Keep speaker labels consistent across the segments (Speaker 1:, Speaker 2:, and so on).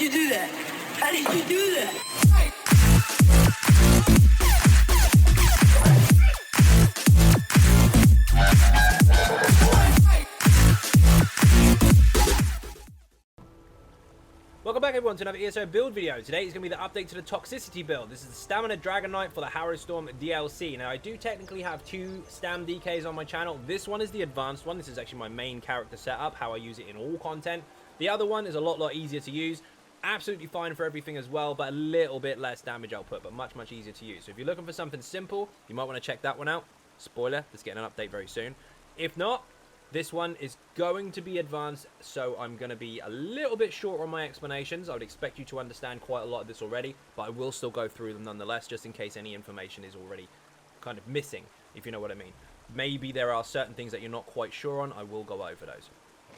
Speaker 1: you do that? How did you do that?
Speaker 2: Welcome back everyone to another ESO build video. Today is going to be the update to the Toxicity build. This is the Stamina Dragonknight for the Harrowstorm DLC. Now I do technically have two Stam DKs on my channel. This one is the advanced one. This is actually my main character setup, how I use it in all content. The other one is a lot easier to use. Absolutely fine for everything as well, but a little bit less damage output, but much easier to use. So if you're looking for something simple, you might want to check that one out. Spoiler, it's getting an update very soon. If not, this one is going to be advanced, so I'm going to be a little bit short on my explanations. I would expect you to understand quite a lot of this already, but I will still go through them nonetheless, just in case any information is already kind of missing, if you know what I mean. Maybe there are certain things that you're not quite sure on. I will go over those.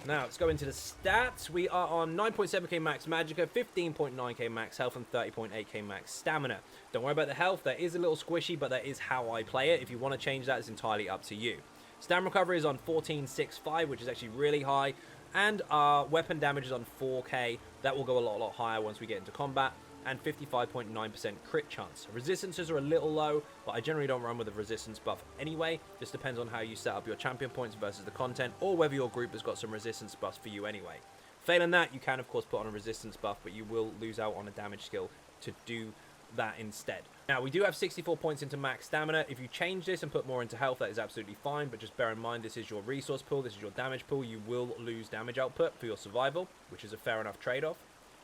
Speaker 2: Now, let's go into the stats. We are on 9.7k max Magicka, 15.9k max health, and 30.8k max stamina. Don't worry about the health. That is a little squishy, but that is how I play it. If you want to change that, it's entirely up to you. Stam recovery is on 14.65, which is actually really high, and our weapon damage is on 4k. That will go a lot higher once we get into combat, and 55.9% crit chance. Resistances are a little low, but I generally don't run with a resistance buff anyway. Just depends on how you set up your champion points versus the content, or whether your group has got some resistance buffs for you anyway. Failing that, you can of course put on a resistance buff, but you will lose out on a damage skill to do that instead. Now, we do have 64 points into max stamina. If you change this and put more into health, that is absolutely fine, but just bear in mind this is your resource pool, this is your damage pool. You will lose damage output for your survival, which is a fair enough trade-off.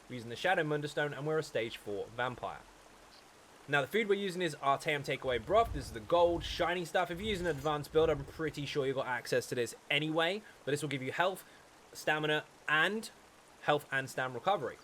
Speaker 2: We're using the Shadow Mundstone, and we're a stage 4 vampire. Now, the food we're using is our Artaeum Takeaway Broth. This is the gold, shiny stuff. If you're using an advanced build, I'm pretty sure you've got access to this anyway, but this will give you health, stamina, and health and stam recovery.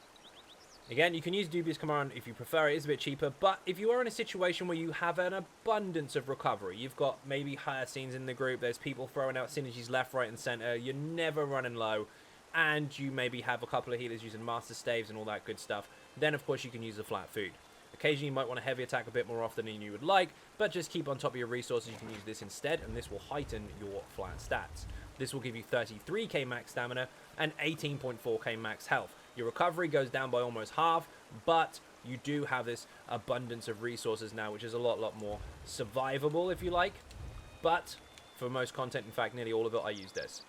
Speaker 2: Again, you can use Dubious Command if you prefer. It is a bit cheaper, but if you are in a situation where you have an abundance of recovery, you've got maybe higher scenes in the group, there's people throwing out synergies left, right, and center, you're never running low, and you maybe have a couple of healers using Master Staves and all that good stuff, then of course you can use the flat food. Occasionally you might want to heavy attack a bit more often than you would like, but just keep on top of your resources. You can use this instead, and this will heighten your flat stats. This will give you 33k max stamina and 18.4k max health. Your recovery goes down by almost half, but you do have this abundance of resources now, which is a lot more survivable, if you like. But for most content, in fact, nearly all of it, I use this.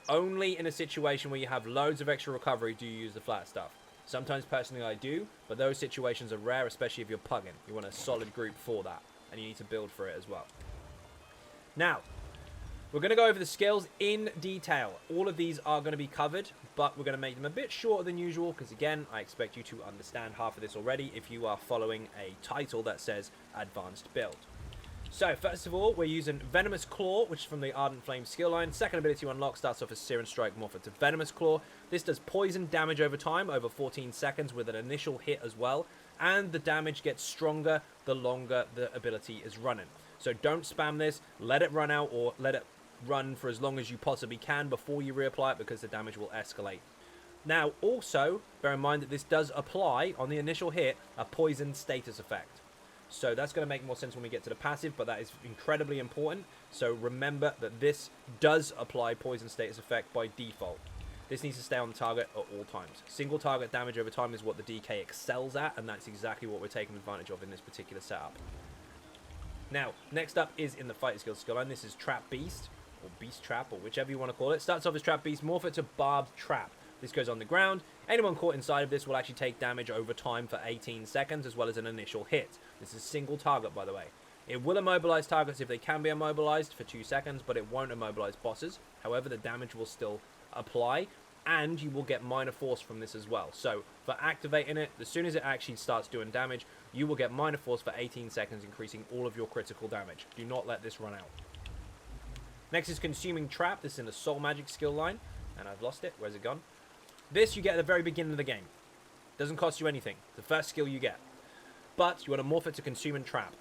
Speaker 2: Only in a situation where you have loads of extra recovery do you use the flat stuff. Sometimes, personally, I do, but those situations are rare, especially if you're pugging. You want a solid group for that, and you need to build for it as well. Now, we're going to go over the skills in detail. All of these are going to be covered, but we're going to make them a bit shorter than usual, because again, I expect you to understand half of this already if you are following a title that says Advanced Build. So, first of all, we're using Venomous Claw, which is from the Ardent Flame skill line. Second ability to unlock starts off as Searing Strike, morphed to Venomous Claw. This does poison damage over time, over 14 seconds, with an initial hit as well. And the damage gets stronger the longer the ability is running. So don't spam this, let it run out, or let it run for as long as you possibly can before you reapply it, because the damage will escalate. Now, also, bear in mind that this does apply, on the initial hit, a poison status effect. So that's going to make more sense when we get to the passive, but that is incredibly important. So remember that this does apply poison status effect by default. This needs to stay on the target at all times. Single target damage over time is what the DK excels at, and that's exactly what we're taking advantage of in this particular setup. Now, next up is in the Fighter Skills skill line. This is Trap Beast, or Beast Trap, or whichever you want to call it. Starts off as Trap Beast, morph it to Barbed Trap. This goes on the ground. Anyone caught inside of this will actually take damage over time for 18 seconds, as well as an initial hit. This is single target, by the way. It will immobilize targets if they can be immobilized for 2 seconds, but it won't immobilize bosses. However, the damage will still apply, and you will get minor force from this as well. So, for activating it, as soon as it actually starts doing damage, you will get minor force for 18 seconds, increasing all of your critical damage. Do not let this run out. Next is Consuming Trap. This is in the Soul Magic skill line, and I've lost it. Where's it gone? This you get at the very beginning of the game. Doesn't cost you anything. The first skill you get. But you want to morph it to Consuming Trap.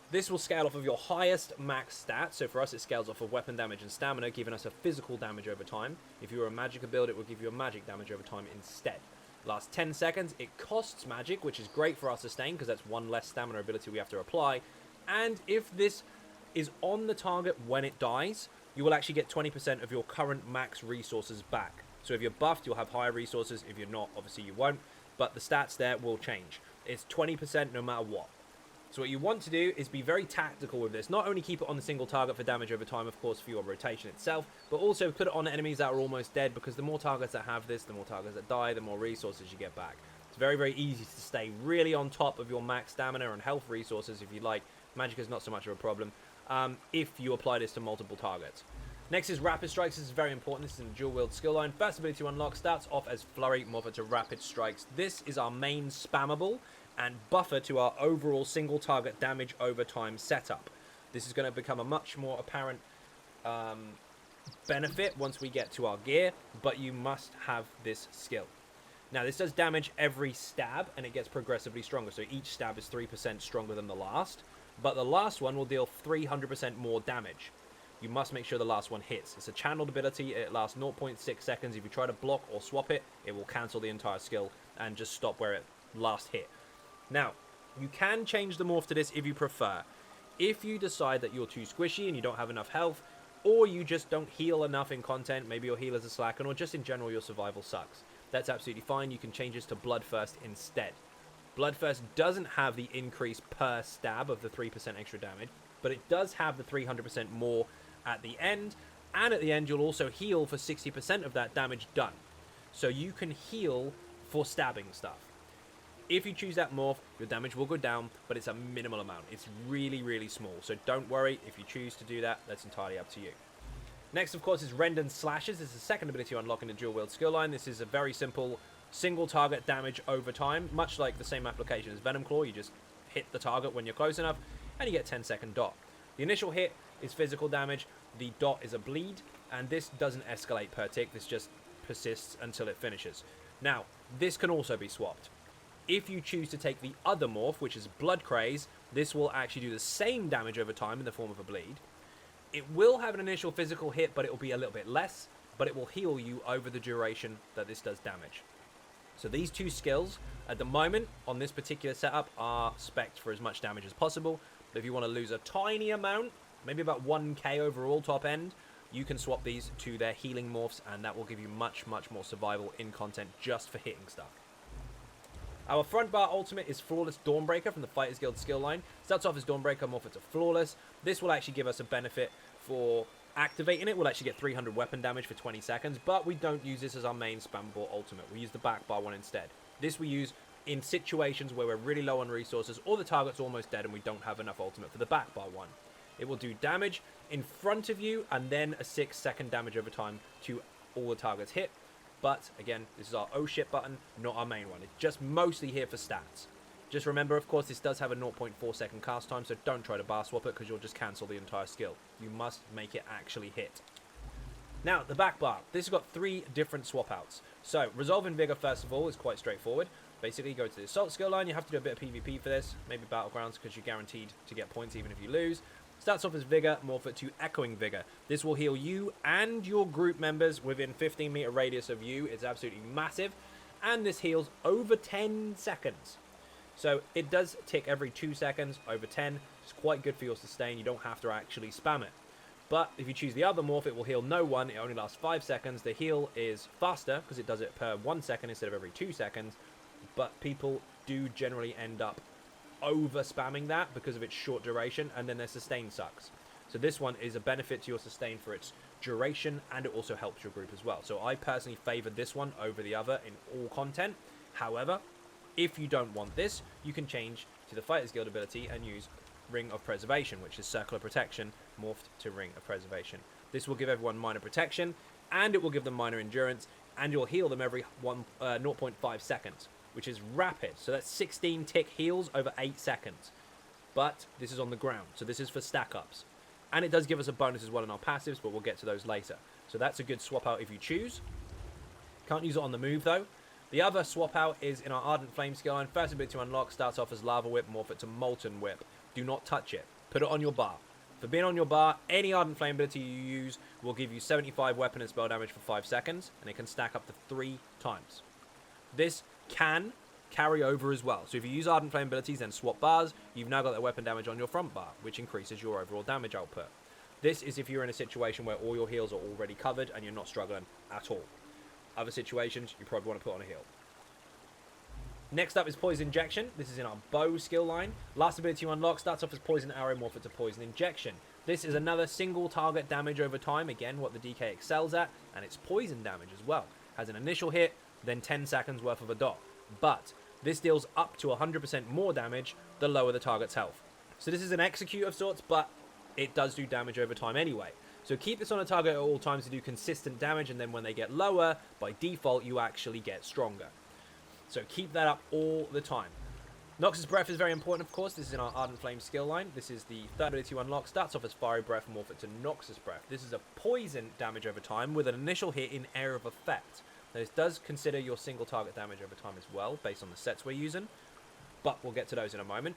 Speaker 2: This will scale off of your highest max stats. So for us, it scales off of weapon damage and stamina, giving us a physical damage over time. If you were a magic build, it will give you a magic damage over time instead. Last 10 seconds, it costs magic, which is great for our sustain, because that's one less stamina ability we have to apply. And if this is on the target when it dies, you will actually get 20% of your current max resources back. So if you're buffed, you'll have higher resources. If you're not, obviously you won't. but the stats there will change. It's 20% no matter what. So what you want to do is be very tactical with this. Not only keep it on the single target for damage over time, of course, for your rotation itself, but also put it on enemies that are almost dead, because the more targets that have this, the more targets that die, the more resources you get back. It's very, very easy to stay really on top of your max stamina and health resources if you like. Magic is not so much of a problem if you apply this to multiple targets. Next is Rapid Strikes. This is very important. This is in the dual wield skill line. First ability to unlock starts off as Flurry, morph to Rapid Strikes. This is our main spammable and buffer to our overall single target damage over time setup. This is going to become a much more apparent benefit once we get to our gear, but you must have this skill. Now, this does damage every stab, and it gets progressively stronger. So each stab is 3% stronger than the last, but the last one will deal 300% more damage. You must make sure the last one hits. It's a channeled ability. It lasts 0.6 seconds. If you try to block or swap it, it will cancel the entire skill and just stop where it last hit. Now, you can change the morph to this if you prefer. If you decide that you're too squishy and you don't have enough health, or you just don't heal enough in content, maybe your healers are slacking, or just in general your survival sucks, that's absolutely fine. You can change this to Bloodthirst instead. Bloodthirst doesn't have the increase per stab of the 3% extra damage, but it does have the 300% more at the end, and at the end you'll also heal for 60% of that damage done. So you can heal for stabbing stuff. If you choose that morph, your damage will go down, but it's a minimal amount. It's really, really small. So don't worry if you choose to do that. That's entirely up to you. Next, of course, is Rend and Slashes. This is the second ability to unlock in the dual wield skill line. This is a very simple single target damage over time, much like the same application as Venom Claw. You just hit the target when you're close enough, and you get a 10-second dot. The initial hit is physical damage. The dot is a bleed, and this doesn't escalate per tick. This just persists until it finishes. Now, this can also be swapped. If you choose to take the other morph, which is Blood Craze, this will actually do the same damage over time in the form of a bleed. It will have an initial physical hit, but it will be a little bit less, but it will heal you over the duration that this does damage. So these two skills, at the moment, on this particular setup, are spec'd for as much damage as possible. But if you want to lose a tiny amount, maybe about 1k overall top end, you can swap these to their healing morphs, and that will give you much, much more survival in content just for hitting stuff. Our front bar ultimate is Flawless Dawnbreaker from the Fighters Guild skill line. Starts off as Dawnbreaker, morph it to Flawless. This will actually give us a benefit for activating it. We'll actually get 300 weapon damage for 20 seconds, but we don't use this as our main spammable ultimate. We use the back bar one instead. This we use in situations where we're really low on resources or the target's almost dead and we don't have enough ultimate for the back bar one. It will do damage in front of you and then a 6-second damage over time to all the targets hit. But, again, this is our oh shit button, not our main one. It's just mostly here for stats. Just remember, of course, this does have a 0.4 second cast time, so don't try to bar swap it because you'll just cancel the entire skill. You must make it actually hit. Now, the back bar. This has got 3 different swap outs. So, Resolve and Vigor, first of all, is quite straightforward. Basically, you go to the Assault skill line. You have to do a bit of PvP for this. Maybe Battlegrounds because you're guaranteed to get points even if you lose. Starts off as Vigor, morph it to Echoing Vigor. This will heal you and your group members within 15 meter radius of you. It's absolutely massive. And this heals over 10 seconds. So it does tick every 2 seconds, over 10. It's quite good for your sustain. You don't have to actually spam it. But if you choose the other morph, it will heal no one. It only lasts 5 seconds. The heal is faster because it does it per 1 second instead of every 2 seconds. But people do generally end up over spamming that because of its short duration, and then their sustain sucks. So this one is a benefit to your sustain for its duration, and it also helps your group as well. So I personally favor this one over the other in all content. However, if you don't want this, you can change to the Fighters Guild ability and use Ring of Preservation, which is Circle of Protection morphed to Ring of Preservation. This will give everyone minor protection, and it will give them minor endurance, and you'll heal them every 0.5 seconds. Which is rapid. So that's 16 tick heals over 8 seconds. But this is on the ground, so this is for stack ups. And it does give us a bonus as well in our passives, but we'll get to those later. So that's a good swap out if you choose. Can't use it on the move though. The other swap out is in our Ardent Flame skill line. First ability to unlock starts off as Lava Whip, morph it to Molten Whip. Do not touch it. Put it on your bar. For being on your bar, any Ardent Flame ability you use will give you 75 weapon and spell damage for 5 seconds, and it can stack up to 3 times. This can carry over as well. So if you use Ardent Flame abilities and swap bars, you've now got that weapon damage on your front bar, which increases your overall damage output. This is if you're in a situation where all your heals are already covered and you're not struggling at all. Other situations, you probably want to put on a heal. Next up is Poison Injection. This is in our bow skill line. Last ability you unlock starts off as Poison Arrow, morph it to Poison Injection. This is another single target damage over time, again what the DK excels at, and it's poison damage as well. Has an initial hit, then 10 seconds worth of a dot. But this deals up to 100% more damage the lower the target's health. So this is an execute of sorts, but it does do damage over time anyway. So keep this on a target at all times to do consistent damage, and then when they get lower, by default you actually get stronger. So keep that up all the time. Noxus Breath is very important, of course. This is in our Ardent Flame skill line. This is the third ability you unlock. Starts off as Fiery Breath, morph it to Noxus Breath. This is a poison damage over time with an initial hit in area of effect. Now, this does consider your single target damage over time as well, based on the sets we're using. But we'll get to those in a moment.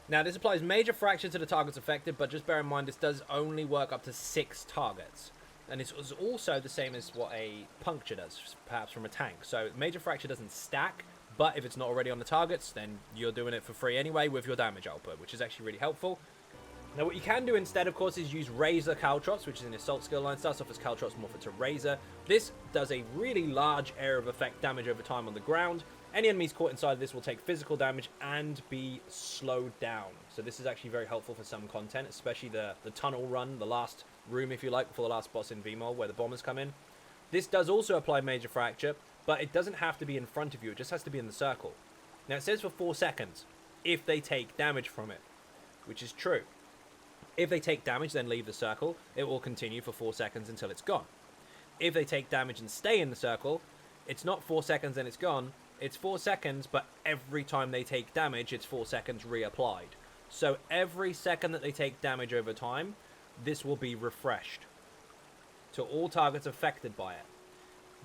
Speaker 2: Now, this applies major fracture to the targets affected, but just bear in mind this does only work up to 6 targets. And it's also the same as what a puncture does, perhaps from a tank. So major fracture doesn't stack, but if it's not already on the targets, then you're doing it for free anyway with your damage output, which is actually really helpful. Now what you can do instead, of course, is use Razor Caltrops, which is an Assault skill line. Starts off as Caltrops, morph it to Razor. This does a really large area of effect damage over time on the ground. Any enemies caught inside of this will take physical damage and be slowed down. So this is actually very helpful for some content, especially the tunnel run, the last room, if you like, before the last boss in VMOL, where the bombers come in. This does also apply major fracture, but it doesn't have to be in front of you. It just has to be in the circle. Now, it says for 4 seconds, if they take damage from it, which is true. If they take damage, then leave the circle. It will continue for 4 seconds until it's gone. If they take damage and stay in the circle, it's not 4 seconds and it's gone. It's 4 seconds, but every time they take damage, it's 4 seconds reapplied. So every second that they take damage over time, this will be refreshed to all targets affected by it.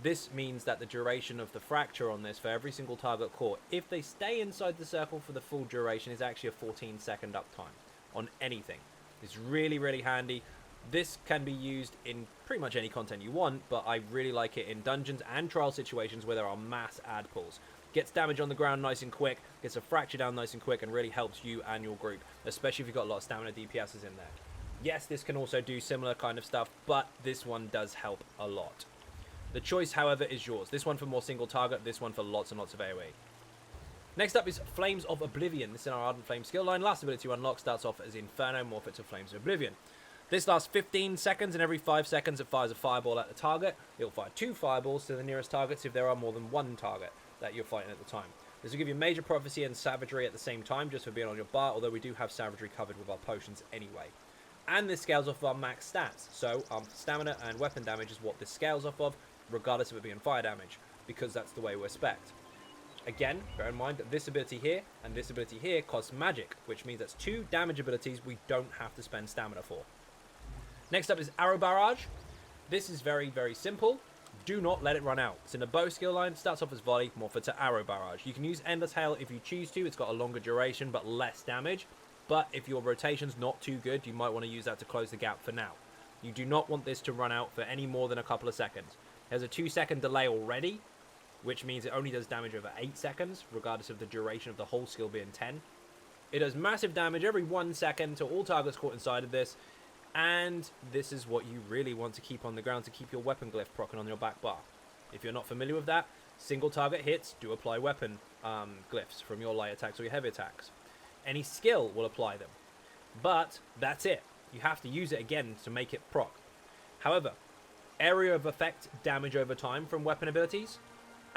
Speaker 2: This means that the duration of the fracture on this for every single target caught, if they stay inside the circle for the full duration, is actually a 14-second uptime on anything. It's really, really handy. This can be used in pretty much any content you want, but I really like it in dungeons and trial situations where there are mass ad pulls. Gets damage on the ground nice and quick, gets a fracture down nice and quick, and really helps you and your group, especially if you've got a lot of stamina DPSs in there. Yes, this can also do similar kind of stuff, but this one does help a lot. The choice, however, is yours. This one for more single target, this one for lots and lots of AoE. Next up is Flames of Oblivion. This is in our Ardent Flame skill line. Last ability you unlock starts off as Inferno, morph it to Flames of Oblivion. This lasts 15 seconds, and every 5 seconds it fires a fireball at the target. It will fire 2 fireballs to the nearest targets if there are more than 1 target that you're fighting at the time. This will give you Major Prophecy and Savagery at the same time, just for being on your bar, although we do have Savagery covered with our potions anyway. And this scales off of our max stats, so stamina and weapon damage is what this scales off of, regardless of it being fire damage, because that's the way we're spec'd. Again, bear in mind that this ability here and this ability here costs magic, which means that's 2 damage abilities we don't have to spend stamina for. Next up is Arrow Barrage. This is very, very simple. Do not let it run out. It's in a bow skill line, starts off as Volley, morph it to Arrow Barrage. You can use Endless Hail if you choose to. It's got a longer duration but less damage. But if your rotation's not too good, you might want to use that to close the gap for now. You do not want this to run out for any more than a couple of seconds. There's a 2-second delay already, which means it only does damage over 8 seconds, regardless of the duration of the whole skill being 10. It does massive damage every 1 second to all targets caught inside of this, and this is what you really want to keep on the ground to keep your weapon glyph proccing on your back bar. If you're not familiar with that, single target hits do apply weapon glyphs from your light attacks or your heavy attacks. Any skill will apply them, but that's it. You have to use it again to make it proc. However, area of effect damage over time from weapon abilities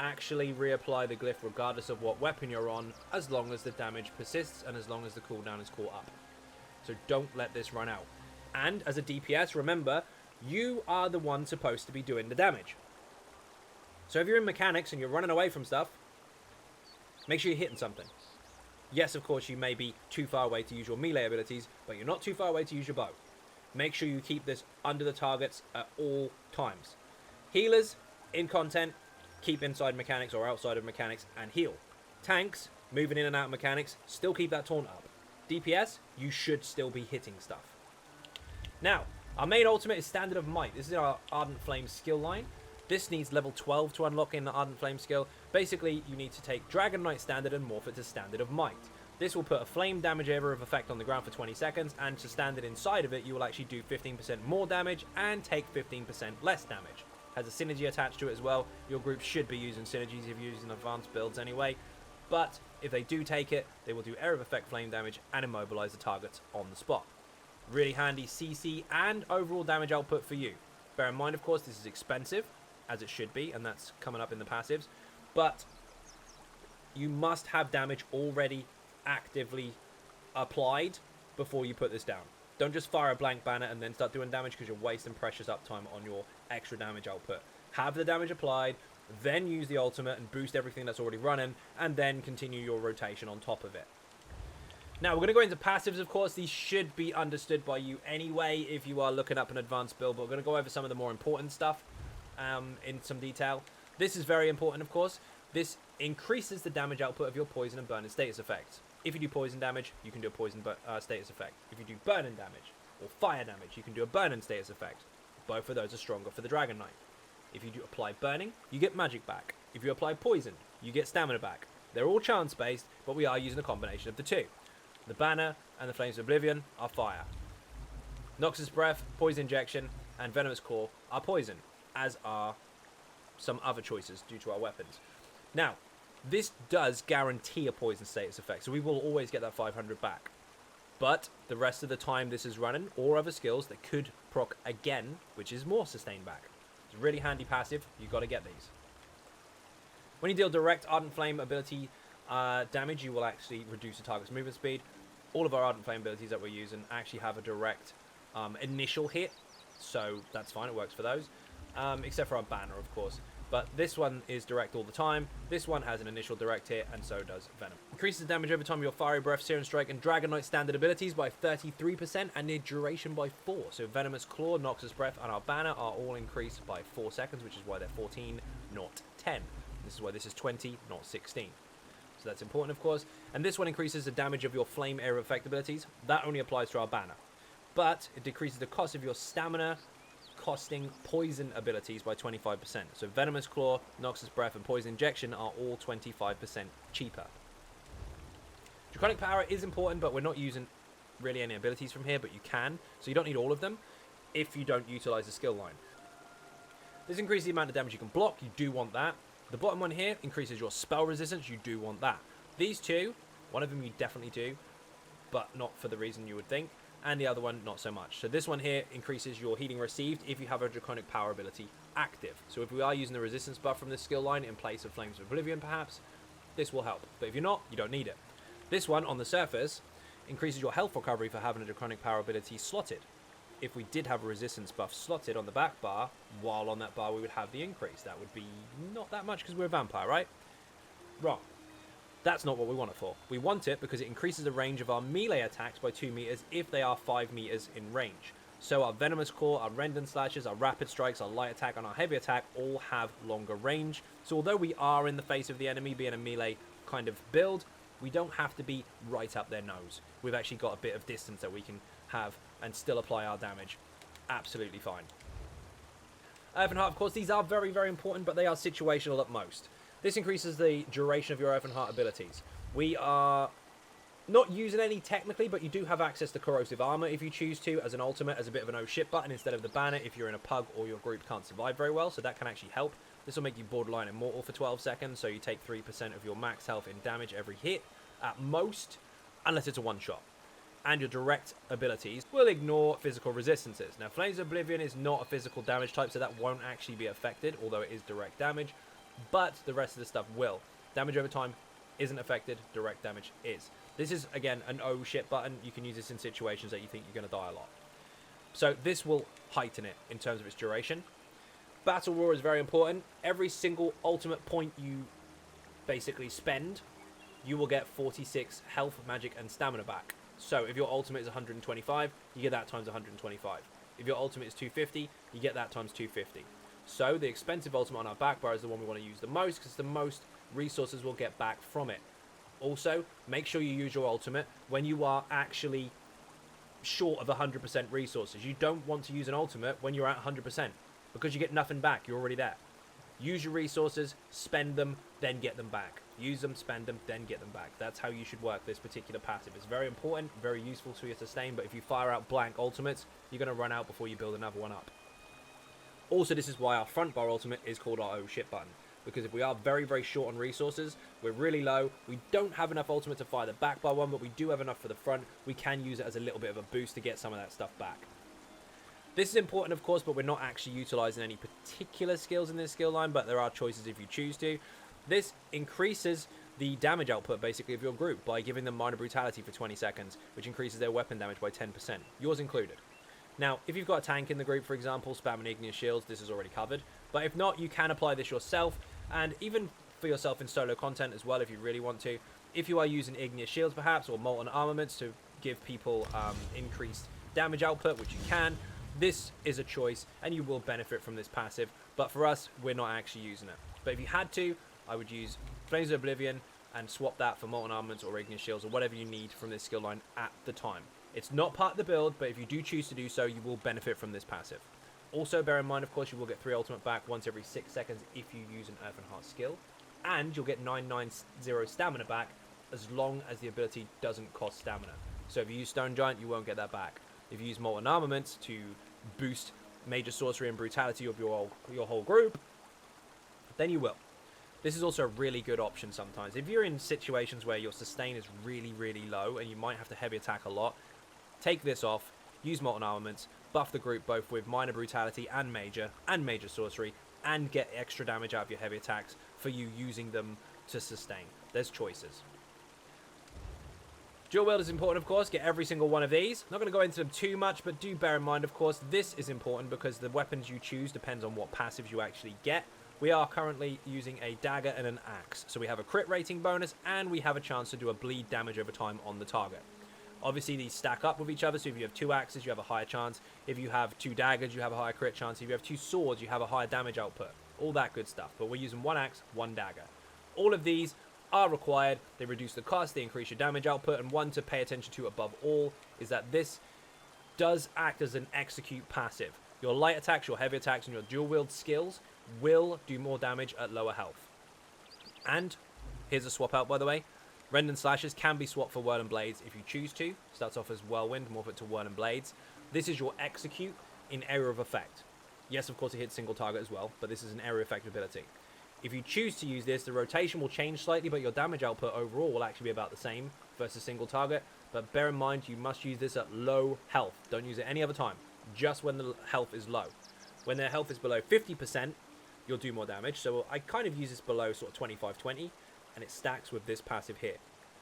Speaker 2: actually reapply the glyph regardless of what weapon you're on, as long as the damage persists and as long as the cooldown is caught up. So don't let this run out. And as a DPS, remember, you are the one supposed to be doing the damage. So if you're in mechanics and you're running away from stuff, make sure you're hitting something. Yes, of course, you may be too far away to use your melee abilities, but you're not too far away to use your bow. Make sure you keep this under the targets at all times. Healers, in content, keep inside mechanics or outside of mechanics and heal. Tanks, moving in and out of mechanics, still keep that taunt up. DPS, you should still be hitting stuff. Now, our main ultimate is Standard of Might. This is our Ardent Flame skill line. This needs level 12 to unlock in the Ardent Flame skill. Basically, you need to take Dragonknight Standard and morph it to Standard of Might. This will put a flame damage area of effect on the ground for 20 seconds, and to standard inside of it, you will actually do 15% more damage and take 15% less damage. Has a synergy attached to it as well. Your group should be using synergies if you're using advanced builds anyway. But if they do take it, they will do area of effect flame damage and immobilize the targets on the spot. Really handy CC and overall damage output for you. Bear in mind, of course, this is expensive, as it should be, and that's coming up in the passives. But you must have damage already actively applied before you put this down. Don't just fire a blank banner and then start doing damage because you're wasting precious uptime on your extra damage output. Have the damage applied, then use the ultimate and boost everything that's already running, and then continue your rotation on top of it. Now, we're going to go into passives, of course. These should be understood by you anyway if you are looking up an advanced build, but we're going to go over some of the more important stuff in some detail. This is very important, of course. This increases the damage output of your poison and burning status effects. If you do poison damage, you can do a poison status effect. If you do burning damage or fire damage, you can do a burning status effect. Both of those are stronger for the Dragonknight. If you do apply burning, you get magic back. If you apply poison, you get stamina back. They're all chance-based, but we are using a combination of the two. The banner and the Flames of Oblivion are fire. Noxus Breath, Poison Injection, and Venomous Claw are poison, as are some other choices due to our weapons. Now, this does guarantee a poison status effect, so we will always get that 500 back. But the rest of the time this is running, or other skills that could proc again, which is more sustained back. It's a really handy passive, you've got to get these. When you deal direct Ardent Flame ability damage, you will actually reduce the target's movement speed. All of our Ardent Flame abilities that we're using actually have a direct initial hit, so that's fine, it works for those. Except for our banner, of course. But this one is direct all the time. This one has an initial direct hit, and so does Venom. Increases the damage over time of your Fiery Breath, Searing Strike, and Dragonknight standard abilities by 33%, and their duration by 4. So Venomous Claw, Noxus Breath, and our banner are all increased by 4 seconds, which is why they're 14, not 10. This is why this is 20, not 16. So that's important, of course. And this one increases the damage of your Flame Area Effect abilities. That only applies to our banner. But it decreases the cost of your stamina, costing poison abilities by 25%. So Venomous Claw, Noxus Breath, and Poison Injection are all 25% cheaper. Draconic Power is important, but we're not using really any abilities from here, but you can. So you don't need all of them if you don't utilize the skill line. This increases the amount of damage you can block. You do want that. The bottom one here increases your spell resistance. You do want that. These two, one of them you definitely do, but not for the reason you would think. And the other one, not so much. So this one here increases your healing received if you have a Draconic Power ability active. So if we are using the resistance buff from this skill line in place of Flames of Oblivion, perhaps, this will help. But if you're not, you don't need it. This one, on the surface, increases your health recovery for having a Draconic Power ability slotted. If we did have a resistance buff slotted on the back bar, while on that bar we would have the increase. That would be not that much because we're a vampire, right? Wrong. That's not what we want it for. We want it because it increases the range of our melee attacks by 2 meters if they are 5 meters in range. So our Venomous Claw, our Rendon Slashes, our Rapid Strikes, our Light Attack, and our Heavy Attack all have longer range. So although we are in the face of the enemy being a melee kind of build, we don't have to be right up their nose. We've actually got a bit of distance that we can have and still apply our damage. Absolutely fine. Earthen Heart, of course, these are very, very important, but they are situational at most. This increases the duration of your Earthen Heart abilities. We are not using any technically, but you do have access to Corrosive Armor if you choose to, as an ultimate, as a bit of an oh shit button instead of the banner if you're in a pug or your group can't survive very well, so that can actually help. This will make you borderline immortal for 12 seconds, so you take 3% of your max health in damage every hit, at most, unless it's a one-shot. And your direct abilities will ignore physical resistances. Now, Flames of Oblivion is not a physical damage type, so that won't actually be affected, although it is direct damage. But the rest of the stuff will. Damage over time isn't affected, direct damage is. This is, again, an oh shit button. You can use this in situations that you think you're going to die a lot. So this will heighten it in terms of its duration. Battle Roar is very important. Every single ultimate point you basically spend, you will get 46 health, magic, and stamina back. So if your ultimate is 125, you get that times 125. If your ultimate is 250, you get that times 250. So the expensive ultimate on our back bar is the one we want to use the most because the most resources we'll get back from it. Also, make sure you use your ultimate when you are actually short of 100% resources. You don't want to use an ultimate when you're at 100% because you get nothing back. You're already there. Use your resources, spend them, then get them back. Use them, spend them, then get them back. That's how you should work this particular passive. It's very important, very useful to your sustain, but if you fire out blank ultimates, you're going to run out before you build another one up. Also, this is why our front bar ultimate is called our oh shit button. because if we are very, very short on resources, we're really low, we don't have enough ultimate to fire the back bar one, but we do have enough for the front, we can use it as a little bit of a boost to get some of that stuff back. This is important, of course, but we're not actually utilizing any particular skills in this skill line, but there are choices if you choose to. This increases the damage output, basically, of your group by giving them minor brutality for 20 seconds, which increases their weapon damage by 10%, yours included. Now, if you've got a tank in the group, for example, spamming igneous shields, this is already covered. But if not, you can apply this yourself, and even for yourself in solo content as well, if you really want to. If you are using igneous shields, perhaps, or molten armaments to give people increased damage output, which you can, this is a choice, and you will benefit from this passive. But for us, we're not actually using it. But if you had to, I would use Flames of Oblivion and swap that for molten armaments or igneous shields or whatever you need from this skill line at the time. It's not part of the build, but if you do choose to do so, you will benefit from this passive. Also, bear in mind, of course, you will get 3 ultimate back once every 6 seconds if you use an Earth and Heart skill. And you'll get 990 stamina back as long as the ability doesn't cost stamina. So if you use Stone Giant, you won't get that back. If you use Molten Armaments to boost Major Sorcery and Brutality of your whole group, then you will. This is also a really good option sometimes. If you're in situations where your sustain is really, really low and you might have to heavy attack a lot, take this off, use Molten Armaments, buff the group both with Minor Brutality and Major Sorcery, and get extra damage out of your heavy attacks for you using them to sustain. There's choices. Dual wield is important, of course. Get every single one of these. Not going to go into them too much, but do bear in mind, of course, this is important because the weapons you choose depends on what passives you actually get. We are currently using a dagger and an axe. So we have a crit rating bonus, and we have a chance to do a bleed damage over time on the target. Obviously, these stack up with each other, so if you have 2 axes, you have a higher chance. If you have 2 daggers, you have a higher crit chance. If you have 2 swords, you have a higher damage output. All that good stuff. But we're using 1 axe, 1 dagger. All of these are required. They reduce the cost, they increase your damage output, and one to pay attention to above all is that this does act as an execute passive. Your light attacks, your heavy attacks, and your dual wield skills will do more damage at lower health. And here's a swap out, by the way. Rend and Slashes can be swapped for Whirl and Blades if you choose to. Starts off as Whirlwind, morph it to Whirl and Blades. This is your execute in area of effect. Yes, of course, it hits single target as well, but this is an area effect ability. If you choose to use this, the rotation will change slightly, but your damage output overall will actually be about the same versus single target. But bear in mind, you must use this at low health. Don't use it any other time, just when the health is low. When their health is below 50%, you'll do more damage. So I kind of use this below sort of 25-20, and it stacks with this passive here.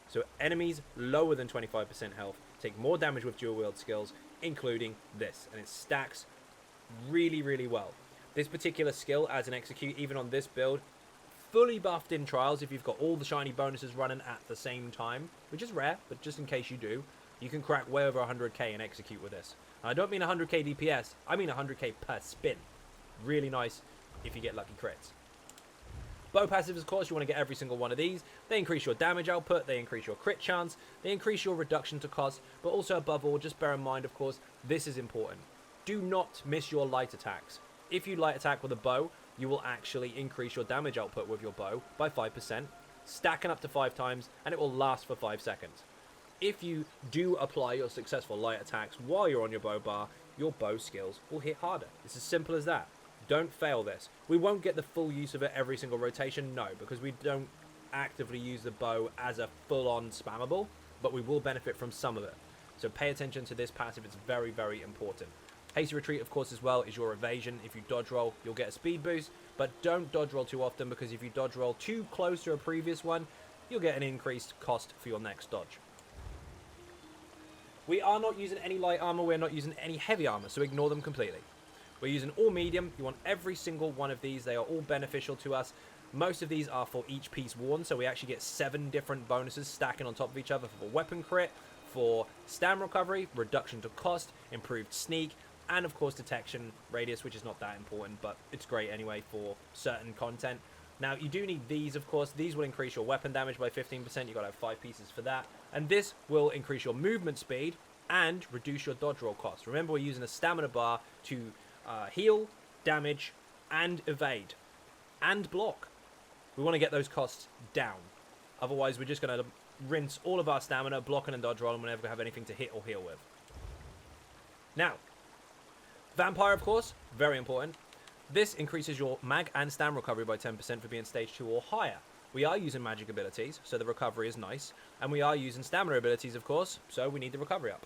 Speaker 2: So enemies lower than 25% health take more damage with dual wield skills, including this, and it stacks really, really well. This particular skill as an execute, even on this build, fully buffed in trials if you've got all the shiny bonuses running at the same time, which is rare, but just in case you do, you can crack way over 100k and execute with this. And I don't mean 100k DPS, I mean 100k per spin. Really nice if you get lucky crits. Bow passives, of course, you want to get every single one of these. They increase your damage output, they increase your crit chance, they increase your reduction to cost, but also above all, just bear in mind, of course, this is important. Do not miss your light attacks. If you light attack with a bow, you will actually increase your damage output with your bow by 5%, stacking up to 5 times, and it will last for 5 seconds. If you do apply your successful light attacks while you're on your bow bar, your bow skills will hit harder. It's as simple as that. Don't fail this. We won't get the full use of it every single rotation, no, because we don't actively use the bow as a full-on spammable, but we will benefit from some of it. So pay attention to this passive, it's very, very important. Hasty Retreat, of course, as well, is your evasion. If you dodge roll, you'll get a speed boost, but don't dodge roll too often, because if you dodge roll too close to a previous one, you'll get an increased cost for your next dodge. We are not using any light armor, we're not using any heavy armor, so ignore them completely. We're using all medium. You want every single one of these. They are all beneficial to us. Most of these are for each piece worn, so we actually get 7 different bonuses stacking on top of each other for weapon crit, for stam recovery, reduction to cost, improved sneak, and of course detection radius, which is not that important, but it's great anyway for certain content. Now, you do need these, of course. These will increase your weapon damage by 15%. You've got to have 5 pieces for that. And this will increase your movement speed and reduce your dodge roll cost. Remember, we're using a stamina bar to heal, damage, and evade, and block. We want to get those costs down. Otherwise, we're just going to rinse all of our stamina, blocking and dodge roll, and we're never going to have anything to hit or heal with. Now, Vampire, of course, very important. This increases your mag and stam recovery by 10% for being stage 2 or higher. We are using magic abilities, so the recovery is nice. And we are using stamina abilities, of course, so we need the recovery up.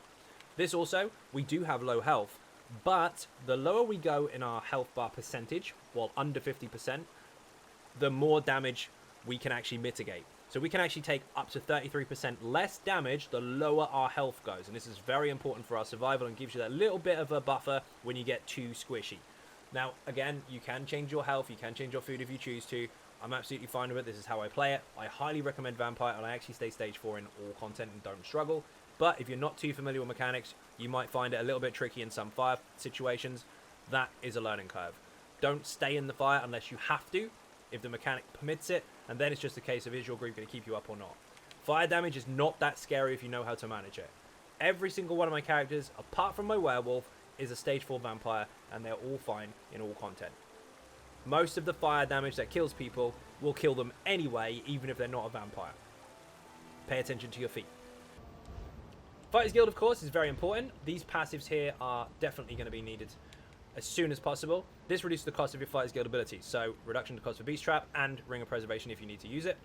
Speaker 2: This also, we do have low health, but the lower we go in our health bar percentage, while under 50%, the more damage we can actually mitigate. So we can actually take up to 33% less damage the lower our health goes. And this is very important for our survival and gives you that little bit of a buffer when you get too squishy. Now, again, you can change your health, you can change your food if you choose to. I'm absolutely fine with it. This is how I play it. I highly recommend Vampire, and I actually stay stage 4 in all content and don't struggle. But if you're not too familiar with mechanics, you might find it a little bit tricky in some fire situations. That is a learning curve. Don't stay in the fire unless you have to, if the mechanic permits it, and then it's just a case of is your group going to keep you up or not. Fire damage is not that scary if you know how to manage it. Every single one of my characters, apart from my werewolf, is a stage 4 vampire, and they're all fine in all content. Most of the fire damage that kills people will kill them anyway, even if they're not a vampire. Pay attention to your feet. Fighters Guild, of course, is very important. These passives here are definitely going to be needed as soon as possible. This reduces the cost of your Fighters Guild abilities, so reduction to cost for Beast Trap and Ring of Preservation if you need to use it.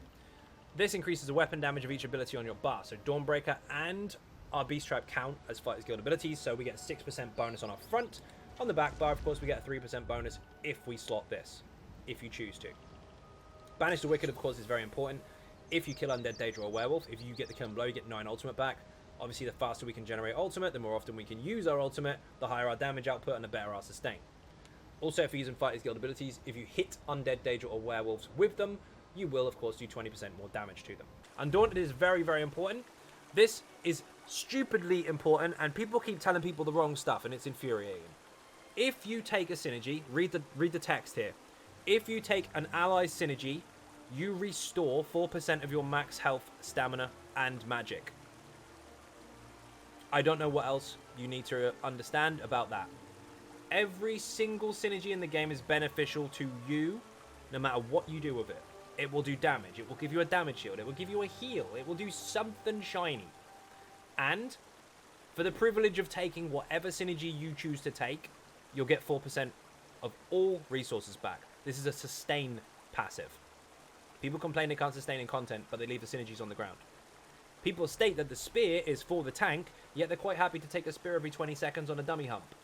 Speaker 2: This increases the weapon damage of each ability on your bar, so Dawnbreaker and our Beast Trap count as Fighters Guild abilities, so we get a 6% bonus on our front. On the back bar, of course, we get a 3% bonus if we slot this, if you choose to. Banish the Wicked, of course, is very important. If you kill Undead, Daedra, or Werewolf, if you get the kill and blow, you get 9 ultimate back. Obviously, the faster we can generate ultimate, the more often we can use our ultimate, the higher our damage output, and the better our sustain. Also, if you're using Fighters Guild abilities, if you hit Undead, Daedra, or Werewolves with them, you will, of course, do 20% more damage to them. Undaunted is very, very important. This is stupidly important, and people keep telling people the wrong stuff, and it's infuriating. If you take a synergy, read the text here. If you take an ally synergy, you restore 4% of your max health, stamina, and magic. I don't know what else you need to understand about that. Every single synergy in the game is beneficial to you, no matter what you do with it. It will do damage. It will give you a damage shield. It will give you a heal. It will do something shiny. And for the privilege of taking whatever synergy you choose to take, you'll get 4% of all resources back. This is a sustain passive. People complain they can't sustain in content, but they leave the synergies on the ground. People state that the spear is for the tank, yet they're quite happy to take a spear every 20 seconds on a dummy hump.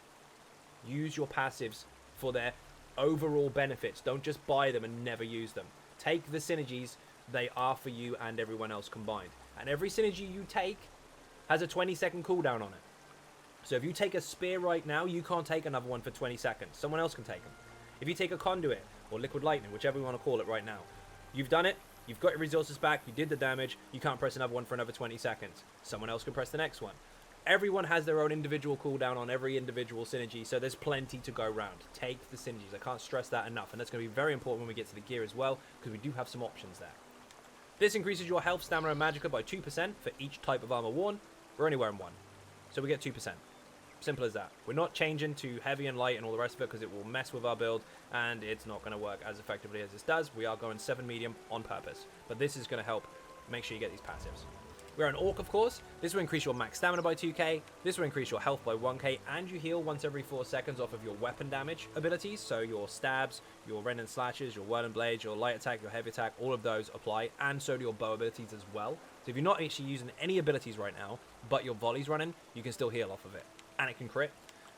Speaker 2: Use your passives for their overall benefits. Don't just buy them and never use them. Take the synergies. They are for you and everyone else combined. And every synergy you take has a 20-second cooldown on it. So if you take a spear right now, you can't take another one for 20 seconds. Someone else can take them. If you take a conduit or liquid lightning, whichever you want to call it right now, you've done it. You've got your resources back. You did the damage. You can't press another one for another 20 seconds. Someone else can press the next one. Everyone has their own individual cooldown on every individual synergy, so there's plenty to go around. Take the synergies. I can't stress that enough, and that's going to be very important when we get to the gear as well, because we do have some options there. This increases your health, stamina, and magicka by 2% for each type of armor worn. We're only wearing 1, so we get 2%. Simple as that. We're not changing to heavy and light and all the rest of it because it will mess with our build and it's not going to work as effectively as this does. We are going 7 medium on purpose, but this is going to help make sure you get these passives. We're an orc, of course. This will increase your max stamina by 2k. This will increase your health by 1k, and you heal once every 4 seconds off of your weapon damage abilities. So your stabs, your rend and slashes, your whirl and blades, your light attack, your heavy attack, all of those apply, and so do your bow abilities as well. So if you're not actually using any abilities right now, but your volley's running, you can still heal off of it. And it can crit.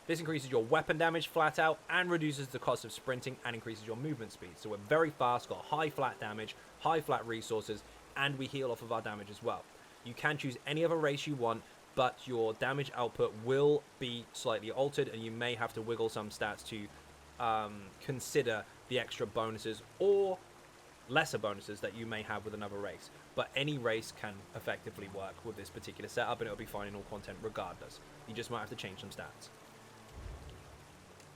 Speaker 2: This increases your weapon damage flat out and reduces the cost of sprinting and increases your movement speed. So we're very fast, got high flat damage, high flat resources, and we heal off of our damage as well. You can choose any other race you want, but your damage output will be slightly altered, and you may have to wiggle some stats to consider the extra bonuses or lesser bonuses that you may have with another race. But any race can effectively work with this particular setup, and it'll be fine in all content regardless. You just might have to change some stats.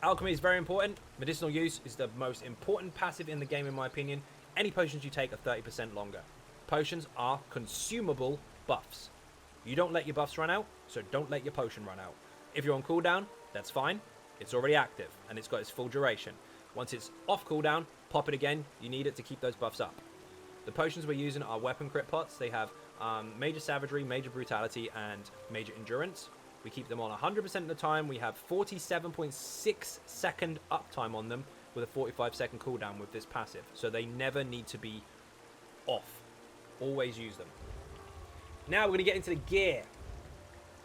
Speaker 2: Alchemy is very important. Medicinal use is the most important passive in the game, in my opinion. Any potions you take are 30% longer. Potions are consumable buffs. You don't let your buffs run out, so don't let your potion run out. If you're on cooldown, that's fine. It's already active, and it's got its full duration. Once it's off cooldown, pop it again. You need it to keep those buffs up. The potions we're using are weapon crit pots. They have major savagery, major brutality, and major endurance. We keep them on 100% of the time. We have 47.6 second uptime on them, with a 45-second cooldown with this passive, so they never need to be off. Always use them. Now we're going to get into the gear.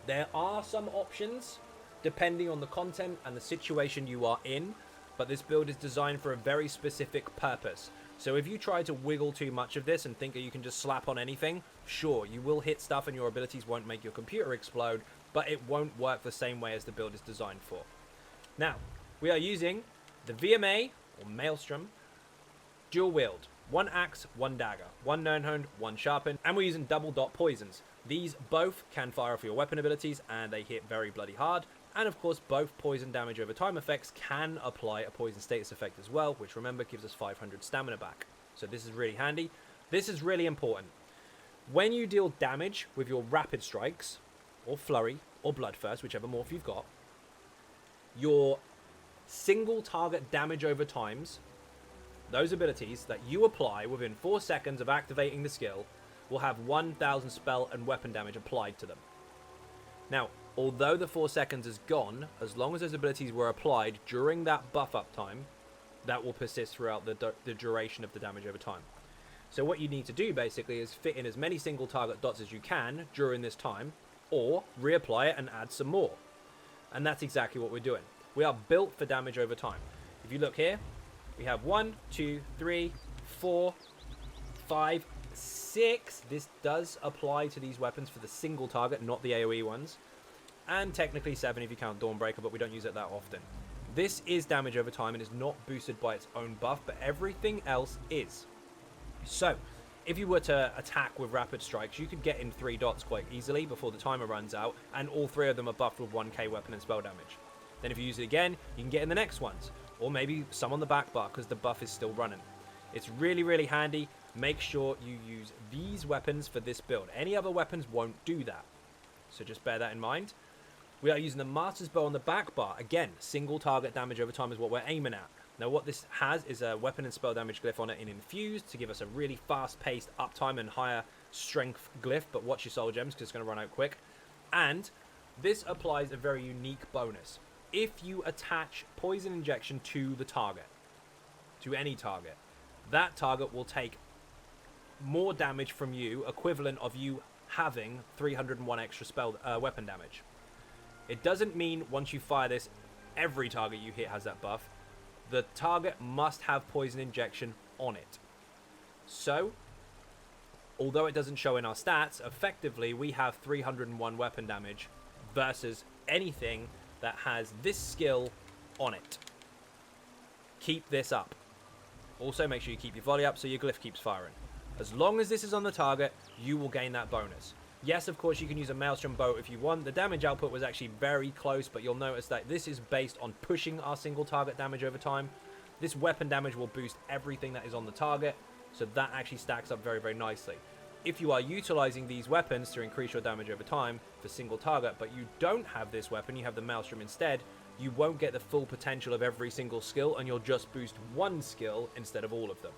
Speaker 2: There are some options depending on the content and the situation you are in, but this build is designed for a very specific purpose. So if you try to wiggle too much of this and think that you can just slap on anything, sure, you will hit stuff and your abilities won't make your computer explode, but it won't work the same way as the build is designed for. Now, we are using the VMA, or Maelstrom, dual wield. 1 axe, 1 dagger, 1 Nirnhund, 1 sharpen, and we're using double dot poisons. These both can fire off your weapon abilities, and they hit very bloody hard. And of course, both poison damage over time effects can apply a poison status effect as well, which remember gives us 500 stamina back. So this is really handy. This is really important. When you deal damage with your rapid strikes, or flurry, or bloodthirst, whichever morph you've got, your single target damage over times, those abilities that you apply within 4 seconds of activating the skill, will have 1000 spell and weapon damage applied to them. Now, although the 4 seconds is gone, as long as those abilities were applied during that buff up time, that will persist throughout the duration of the damage over time. So what you need to do basically is fit in as many single target dots as you can during this time, or reapply it and add some more. And that's exactly what we're doing. We are built for damage over time. If you look here, we have 1, 2, 3, 4, 5, 6. This does apply to these weapons for the single target, not the AoE ones. And technically 7 if you count Dawnbreaker, but we don't use it that often. This is damage over time and is not boosted by its own buff, but everything else is. So, if you were to attack with rapid strikes, you could get in 3 dots quite easily before the timer runs out, and all 3 of them are buffed with 1k weapon and spell damage. Then if you use it again, you can get in the next ones, or maybe some on the back bar because the buff is still running. It's really, really handy. Make sure you use these weapons for this build. Any other weapons won't do that, so just bear that in mind. We are using the Master's Bow on the back bar. Again, single target damage over time is what we're aiming at. Now what this has is a weapon and spell damage glyph on it in Infused to give us a really fast-paced uptime and higher strength glyph, but watch your soul gems because it's going to run out quick. And this applies a very unique bonus. If you attach poison injection to the target, to any target, that target will take more damage from you, equivalent of you having 301 extra spell weapon damage. It doesn't mean once you fire this, every target you hit has that buff. The target must have poison injection on it. So, although it doesn't show in our stats, effectively we have 301 weapon damage versus anything that has this skill on it. Keep this up. Also make sure you keep your volley up so your glyph keeps firing. As long as this is on the target, you will gain that bonus. Yes, of course, you can use a Maelstrom bow if you want. The damage output was actually very close, but you'll notice that this is based on pushing our single target damage over time. This weapon damage will boost everything that is on the target, so that actually stacks up very, very nicely. If you are utilizing these weapons to increase your damage over time for single target, but you don't have this weapon, you have the Maelstrom instead, you won't get the full potential of every single skill, and you'll just boost one skill instead of all of them.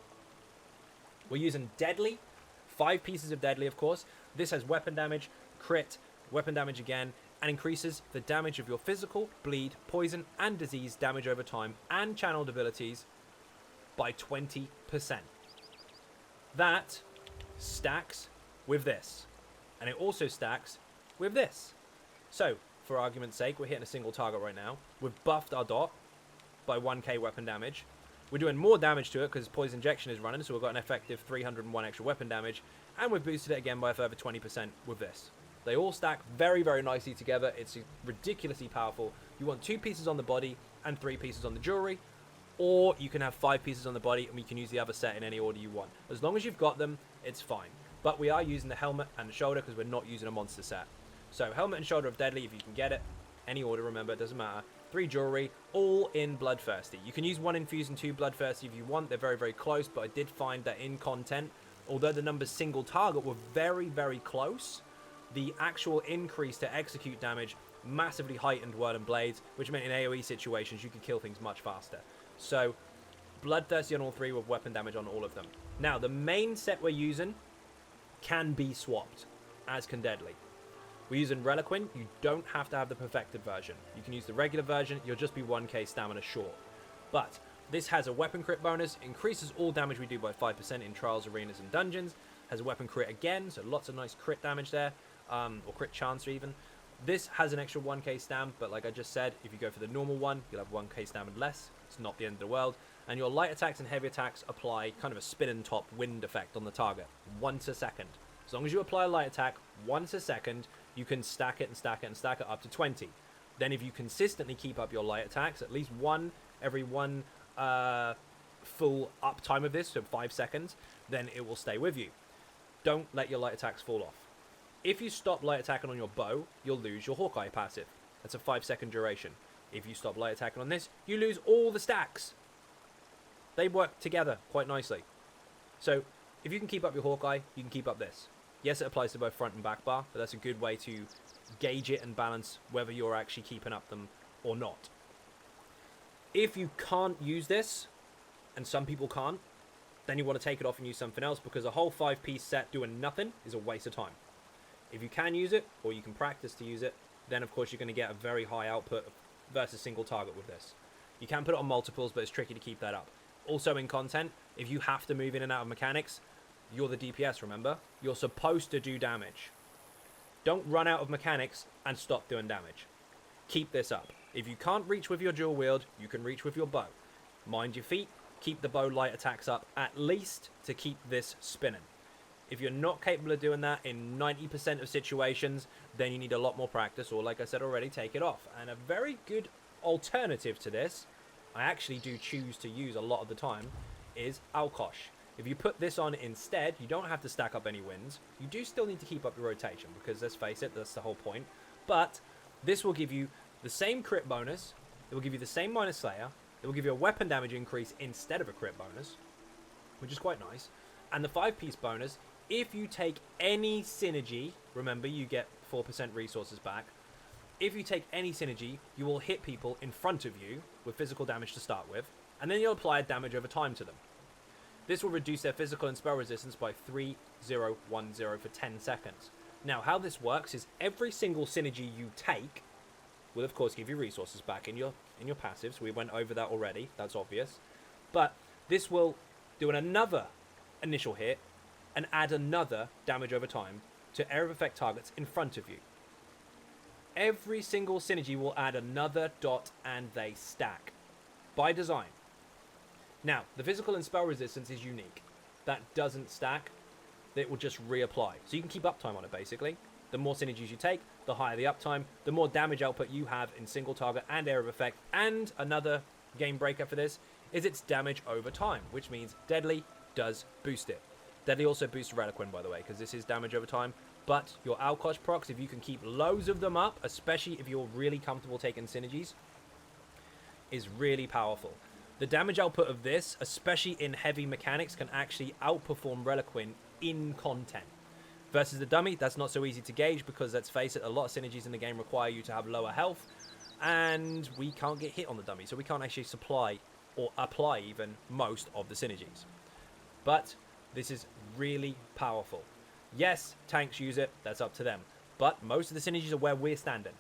Speaker 2: We're using Deadly. 5 pieces of Deadly, of course. This has weapon damage, crit, weapon damage again, and increases the damage of your physical, bleed, poison, and disease damage over time, and channeled abilities by 20%. That stacks with this, and it also stacks with this. So, for argument's sake, we're hitting a single target right now. We've buffed our dot by 1k weapon damage. We're doing more damage to it because poison injection is running, so we've got an effective 301 extra weapon damage, and we've boosted it again by a further 20% with this. They all stack very, very nicely together. It's ridiculously powerful. You want 2 pieces on the body and 3 pieces on the jewelry, or you can have 5 pieces on the body and you can use the other set in any order you want. As long as you've got them, it's fine. But we are using the helmet and the shoulder because we're not using a monster set. So helmet and shoulder of Deadly if you can get it. Any order, remember, it doesn't matter. 3 jewelry, all in Bloodthirsty. You can use 1 Infused and 2 Bloodthirsty if you want. They're very, very close, but I did find that in content, although the numbers single target were very, very close, the actual increase to execute damage massively heightened Whirl and Blades, which meant in AoE situations you could kill things much faster. So, Bloodthirsty on all 3 with weapon damage on all of them. Now, the main set we're using can be swapped, as can Deadly. We're using Reliquin. You don't have to have the perfected version. You can use the regular version. You'll just be 1k stamina short. But This has a weapon crit bonus, increases all damage we do by 5% in trials, arenas, and dungeons. Has a weapon crit again, so lots of nice crit damage there, or crit chance even. This has an extra 1k stam, but like I just said, if you go for the normal one, you'll have 1k stam and less. It's not the end of the world. And your light attacks and heavy attacks apply kind of a spin and top wind effect on the target, once a second. As long as you apply a light attack once a second, you can stack it and stack it and stack it up to 20. Then if you consistently keep up your light attacks, at least one every one full uptime of this, so 5 seconds, then it will stay with you. Don't let your light attacks fall off. If you stop light attacking on your bow, you'll lose your Hawkeye passive. That's a 5-second duration. If you stop light attacking on this, you lose all the stacks. They work together quite nicely. So if you can keep up your Hawkeye, you can keep up this. Yes, it applies to both front and back bar, but that's a good way to gauge it and balance whether you're actually keeping up them or not. If you can't use this, and some people can't, then you want to take it off and use something else, because a whole 5-piece set doing nothing is a waste of time. If you can use it, or you can practice to use it, then of course you're going to get a very high output versus single target with this. You can put it on multiples, but it's tricky to keep that up. Also in content, if you have to move in and out of mechanics, you're the DPS, remember? You're supposed to do damage. Don't run out of mechanics and stop doing damage. Keep this up. If you can't reach with your dual wield, you can reach with your bow. Mind your feet, keep the bow light attacks up at least to keep this spinning. If you're not capable of doing that in 90% of situations, then you need a lot more practice, or like I said already, take it off. And a very good alternative to this, I actually do choose to use a lot of the time, is Alkosh. If you put this on instead, you don't have to stack up any wins. You do still need to keep up your rotation, because let's face it, that's the whole point. But this will give you the same crit bonus, it will give you the same minus slayer, it will give you a weapon damage increase instead of a crit bonus, which is quite nice. And the 5-piece bonus, if you take any synergy, remember you get 4% resources back. If you take any synergy, you will hit people in front of you with physical damage to start with, and then you'll apply damage over time to them. This will reduce their physical and spell resistance by 3010 for 10 seconds. Now, how this works is every single synergy you take will, of course, give you resources back in your passives. We went over that already. That's obvious. But this will do another initial hit and add another damage over time to area of effect targets in front of you. Every single synergy will add another dot, and they stack. By design. Now, the physical and spell resistance is unique. That doesn't stack. It will just reapply. So you can keep uptime on it, basically. The more synergies you take, the higher the uptime, the more damage output you have in single target and area of effect. And another game breaker for this is its damage over time, which means Deadly does boost it. Deadly also boosts Reliquin, by the way, because this is damage over time. But your Alkosh procs, if you can keep loads of them up, especially if you're really comfortable taking synergies, is really powerful. The damage output of this, especially in heavy mechanics, can actually outperform Reliquin in content. Versus the dummy, that's not so easy to gauge, because let's face it, a lot of synergies in the game require you to have lower health, and we can't get hit on the dummy, so we can't actually supply or apply even most of the synergies. But this is really powerful. Yes, tanks use it, that's up to them. But most of the synergies are where we're standing.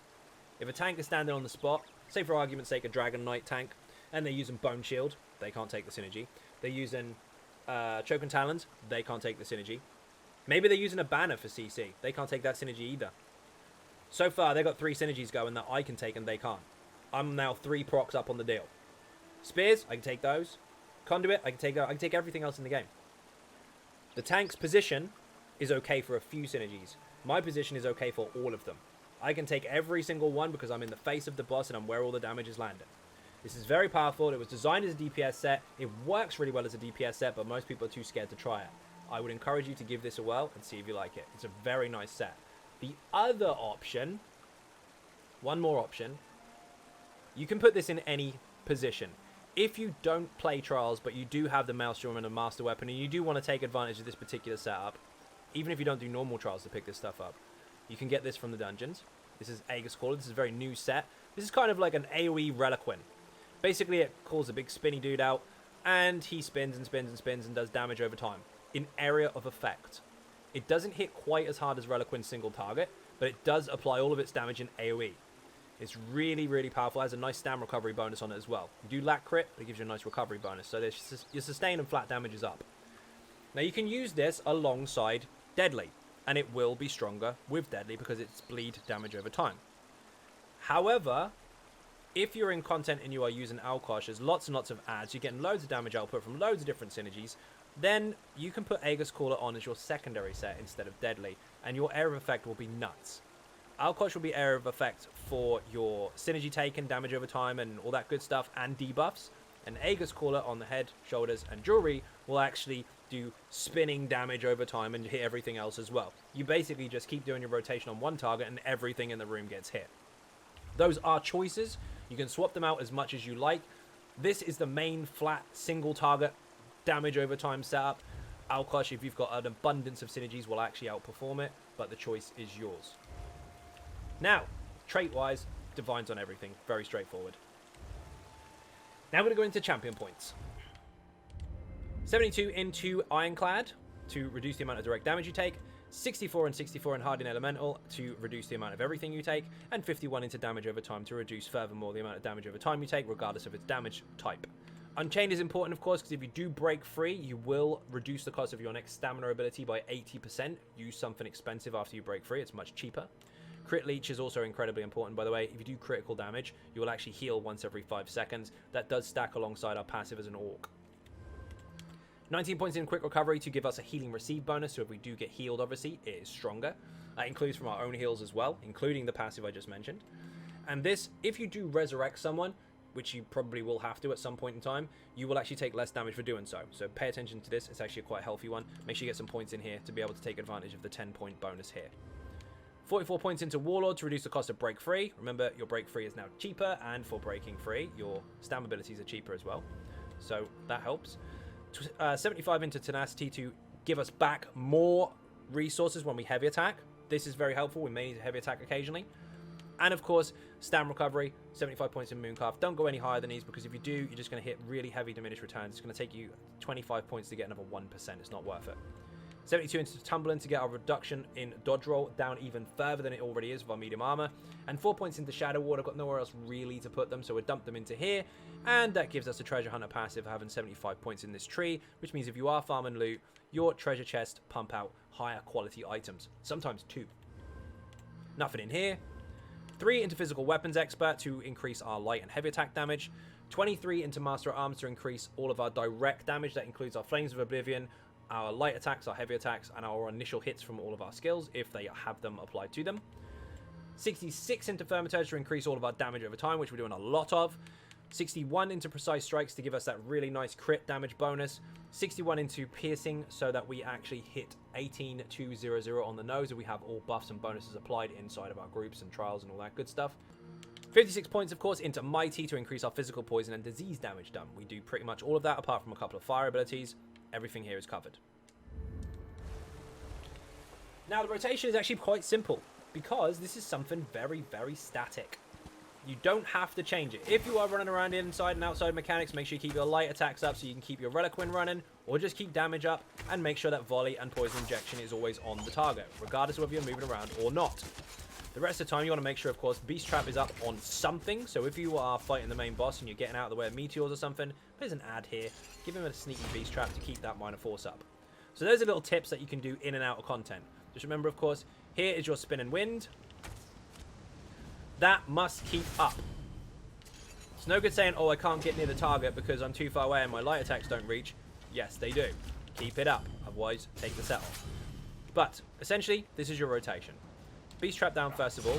Speaker 2: If a tank is standing on the spot, say for argument's sake a Dragonknight tank, and they're using Bone Shield, they can't take the synergy. They're using Choke and Talons, they can't take the synergy. Maybe they're using a banner for CC, they can't take that synergy either. So far, they've got 3 synergies going that I can take and they can't. I'm now 3 procs up on the deal. Spears, I can take those. Conduit, I can take everything else in the game. The tank's position is okay for a few synergies. My position is okay for all of them. I can take every single one because I'm in the face of the boss and I'm where all the damage is landing. This is very powerful. It was designed as a DPS set. It works really well as a DPS set, but most people are too scared to try it. I would encourage you to give this a whirl and see if you like it. It's a very nice set. The other option, one more option, you can put this in any position. If you don't play Trials, but you do have the Maelstrom and a Master Weapon, and you do want to take advantage of this particular setup, even if you don't do normal Trials to pick this stuff up, you can get this from the dungeons. This is Elderscrollsonline. This is a very new set. This is kind of like an AoE Reliquin. Basically, it calls a big spinny dude out, and he spins and spins and spins and does damage over time in area of effect. It doesn't hit quite as hard as Reliquin's single target, but it does apply all of its damage in AoE. It's really, really powerful. It has a nice stam recovery bonus on it as well. You do lack crit, but it gives you a nice recovery bonus. So your sustain and flat damage is up. Now you can use this alongside Deadly, and it will be stronger with Deadly because it's bleed damage over time. However, if you're in content and you are using Alkosh, there's lots and lots of ads, you're getting loads of damage output from loads of different synergies, then you can put Aegis Caller on as your secondary set instead of Deadly, and your area of effect will be nuts. Alkosh will be area of effect for your synergy taken, damage over time, and all that good stuff, and debuffs. And Aegis Caller on the head, shoulders, and jewelry will actually do spinning damage over time and hit everything else as well. You basically just keep doing your rotation on one target and everything in the room gets hit. Those are choices. You can swap them out as much as you like. This is the main flat single target damage over time setup. Alkosh, if you've got an abundance of synergies, will actually outperform it, but the choice is yours. Now, trait-wise, Divines on everything. Very straightforward. Now we're going to go into champion points. 72 into Ironclad to reduce the amount of direct damage you take. 64 and 64 in Hardened Elemental to reduce the amount of everything you take. And 51 into damage over time to reduce furthermore the amount of damage over time you take, regardless of its damage type. Unchained is important, of course, because if you do break free, you will reduce the cost of your next stamina ability by 80%. Use something expensive after you break free. It's much cheaper. Crit Leech is also incredibly important, by the way. If you do critical damage, you will actually heal once every 5 seconds. That does stack alongside our passive as an Orc. 19 points in Quick Recovery to give us a Healing Receive bonus, so if we do get healed, obviously, it is stronger. That includes from our own heals as well, including the passive I just mentioned. And this, if you do resurrect someone, which you probably will have to at some point in time, you will actually take less damage for doing so. So pay attention to this. It's actually a quite healthy one. Make sure you get some points in here to be able to take advantage of the 10-point bonus here. 44 points into Warlord to reduce the cost of Break Free. Remember, your Break Free is now cheaper, and for Breaking Free, your stam abilities are cheaper as well. So that helps. 75 into Tenacity to give us back more resources when we heavy attack. This is very helpful. We may need to heavy attack occasionally. And of course, Stam Recovery, 75 points in Mooncalf. Don't go any higher than these, because if you do, you're just going to hit really heavy diminished returns. It's going to take you 25 points to get another 1%. It's not worth it. 72 into Tumbling to get our reduction in dodge roll down even further than it already is with our medium armor. And 4 points into Shadow Ward. I've got nowhere else really to put them, so we dump them into here. And that gives us a Treasure Hunter passive having 75 points in this tree, which means if you are farming loot, your treasure chest pump out higher quality items. Sometimes 2. Nothing in here. 3 into Physical Weapons Expert to increase our light and heavy attack damage. 23 into Master at Arms to increase all of our direct damage. That includes our Flames of Oblivion, our light attacks, our heavy attacks, and our initial hits from all of our skills, if they have them applied to them. 66 into Thaumaturge to increase all of our damage over time, which we're doing a lot of. 61 into Precise Strikes to give us that really nice crit damage bonus. 61 into Piercing so that we actually hit 18200 on the nose, and we have all buffs and bonuses applied inside of our groups and trials and all that good stuff. 56 points, of course, into Mighty to increase our physical poison and disease damage done. We do pretty much all of that apart from a couple of fire abilities. Everything here is covered. Now, the rotation is actually quite simple, because this is something very, very static. You don't have to change it. If you are running around inside and outside mechanics, make sure you keep your light attacks up so you can keep your Reliquin running, or just keep damage up, and make sure that volley and poison injection is always on the target, regardless of whether you're moving around or not. The rest of the time, you want to make sure, of course, Beast Trap is up on something. So if you are fighting the main boss and you're getting out of the way of meteors or something, there's an ad here. Give him a sneaky Beast Trap to keep that minor force up. So those are little tips that you can do in and out of content. Just remember, of course, here is your Spinning Wind. That must keep up. It's no good saying, oh, I can't get near the target because I'm too far away and my light attacks don't reach. Yes, they do. Keep it up. Otherwise, take the set off. But, essentially, this is your rotation. Beast Trap down first of all,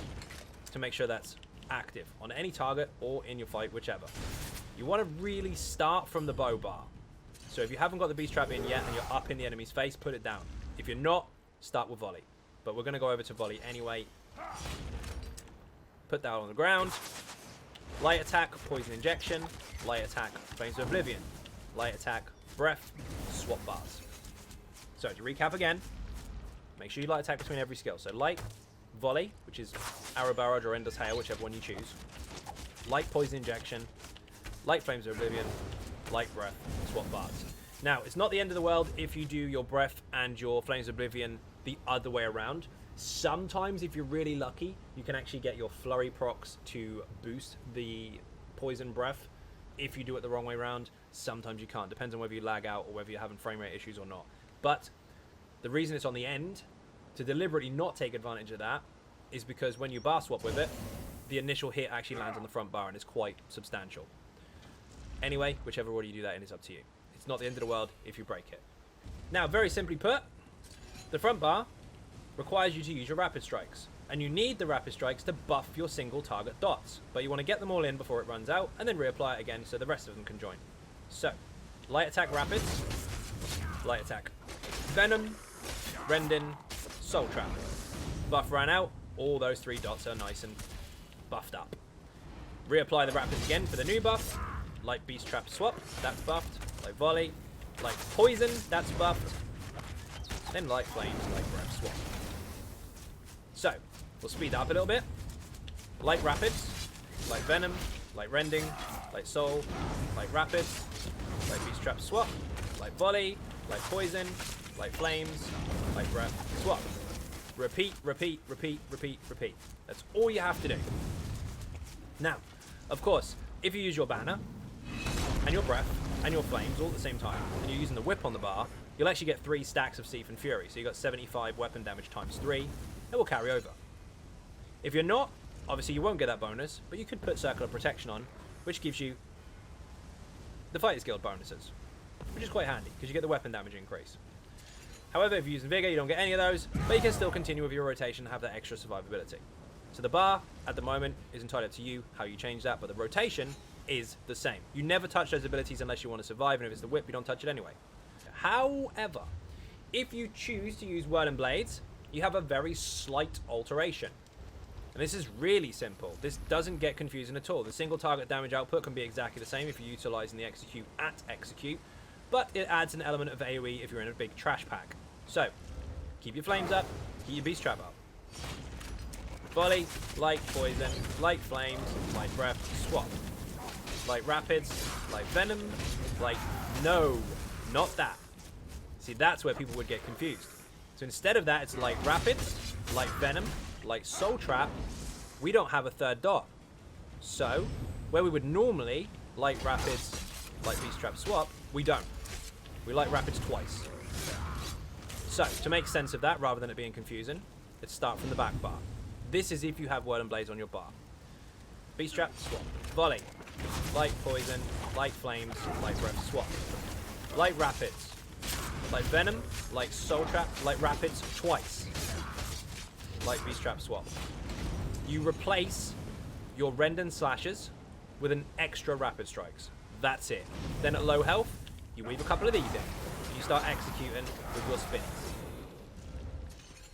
Speaker 2: to make sure that's active on any target or in your fight, whichever. You want to really start from the bow bar. So if you haven't got the Beast Trap in yet and you're up in the enemy's face, put it down. If you're not, start with volley. But we're going to go over to volley anyway. Put that on the ground. Light attack, poison injection. Light attack, flames of oblivion. Light attack, breath, swap bars. So to recap again, make sure you light attack between every skill. So light, volley, which is arrow barrage or ender's hail, whichever one you choose. Light poison injection, light flames of oblivion, light breath, swap bars. Now, it's not the end of the world if you do your breath and your flames of oblivion the other way around. Sometimes, if you're really lucky, you can actually get your flurry procs to boost the poison breath. If you do it the wrong way around, sometimes you can't. Depends on whether you lag out or whether you're having frame rate issues or not. But the reason it's on the end, to deliberately not take advantage of that, is because when you bar swap with it, the initial hit actually lands on the front bar and is quite substantial. Anyway, whichever order you do that in is up to you. It's not the end of the world if you break it. Now, very simply put, the front bar requires you to use your rapid strikes. And you need the rapid strikes to buff your single target dots. But you want to get them all in before it runs out, and then reapply it again so the rest of them can join. So, light attack rapids, light attack venom, rending, soul trap. Buff ran out, all those 3 dots are nice and buffed up. Reapply the rapids again for the new buff. Light beast trap swap, that's buffed. Light volley, light poison, that's buffed. Then light flames, light breath swap. So, we'll speed up a little bit. Light rapids, light venom, light rending, light soul, light rapids, light beast trap swap, light volley, light poison, light flames, light breath swap. Repeat, repeat, repeat, repeat, repeat. That's all you have to do. Now, of course, if you use your banner and your breath and your flames all at the same time, and you're using the whip on the bar, you'll actually get 3 stacks of Seath and Fury. So you've got 75 weapon damage times 3. It will carry over. If you're not, obviously you won't get that bonus, but you could put Circle of Protection on, which gives you the Fighters Guild bonuses, which is quite handy, because you get the weapon damage increase. However, if you're using Vigor, you don't get any of those, but you can still continue with your rotation and have that extra survivability. So the bar, at the moment, is entirely up to you how you change that, but the rotation is the same. You never touch those abilities unless you want to survive, and if it's the whip, you don't touch it anyway. However, if you choose to use Whirling Blades, you have a very slight alteration. And this is really simple. This doesn't get confusing at all. The single target damage output can be exactly the same if you're utilizing the execute at execute, but it adds an element of AoE if you're in a big trash pack. So, keep your flames up, keep your beast trap up. Volley, light poison, light flames, light breath, swap. Light rapids, light venom, light... No, not that. See, that's where people would get confused. So instead of that, it's light rapids, light venom, light soul trap. We don't have a third dot. So, where we would normally light rapids, light beast trap swap, we don't. We light rapids twice. So, to make sense of that, rather than it being confusing, let's start from the back bar. This is if you have Whirling Blades on your bar. Beast trap, swap. Volley, light poison, light flames, light breath, swap. Light rapids, light venom, light soul trap, light rapids twice. Light beast trap, swap. You replace your rend and slashes with an extra rapid strikes. That's it. Then at low health, you weave a couple of these in. And you start executing with your spins.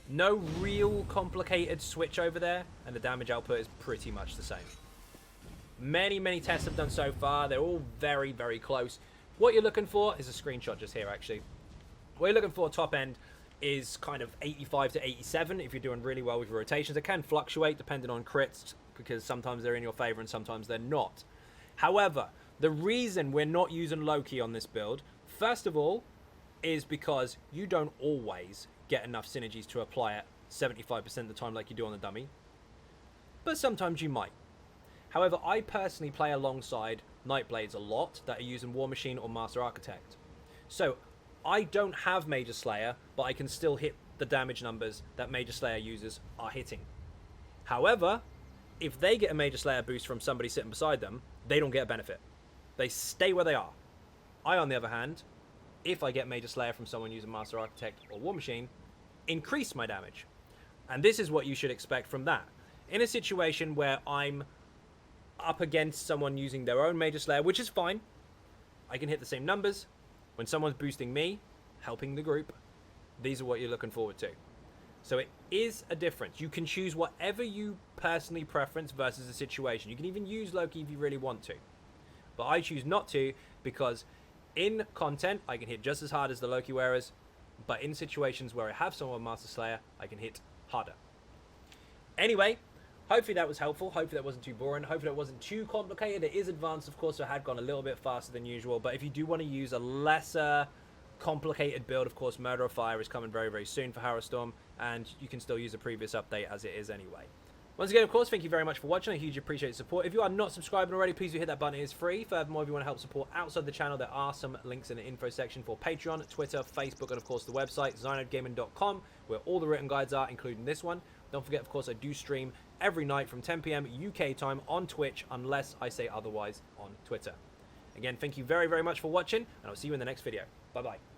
Speaker 2: No real complicated switch over there, and the damage output is pretty much the same. Many, many tests have done so far. They're all very, very close. What you're looking for is a screenshot just here, actually. What you're looking for top end is kind of 85 to 87 if you're doing really well with your rotations. It can fluctuate depending on crits, because sometimes they're in your favor and sometimes they're not. However, the reason we're not using Loki on this build, first of all, is because you don't always get enough synergies to apply it 75% of the time like you do on the dummy. But sometimes you might. However, I personally play alongside Nightblades a lot that are using War Machine or Master Architect. So, I don't have Major Slayer, but I can still hit the damage numbers that Major Slayer users are hitting. However, if they get a Major Slayer boost from somebody sitting beside them, they don't get a benefit. They stay where they are. I, on the other hand, if I get Major Slayer from someone using Master Architect or War Machine, increase my damage. And this is what you should expect from that. In a situation where I'm up against someone using their own Major Slayer, which is fine, I can hit the same numbers. When someone's boosting me, helping the group, these are what you're looking forward to. So it is a difference. You can choose whatever you personally preference versus the situation. You can even use Loki if you really want to. But I choose not to, because in content, I can hit just as hard as the Loki wearers, but in situations where I have someone Master Slayer, I can hit harder. Anyway, hopefully that was helpful. Hopefully that wasn't too boring. Hopefully that wasn't too complicated. It is advanced, of course, so it had gone a little bit faster than usual. But if you do want to use a lesser complicated build. Of course, Murder of Fire is coming very, very soon for Harrowstorm, and you can still use a previous update as it is anyway. Once again, of course, thank you very much for watching. I hugely appreciate the support. If you are not subscribing already, please do hit that button. It is free. Furthermore, if you want to help support outside the channel, there are some links in the info section for Patreon, Twitter, Facebook, and of course the website, XynodeGaming.com, where all the written guides are, including this one. Don't forget, of course, I do stream every night from 10 PM UK time on Twitch, unless I say otherwise on Twitter. Again, thank you very, very much for watching, and I'll see you in the next video. Bye-bye.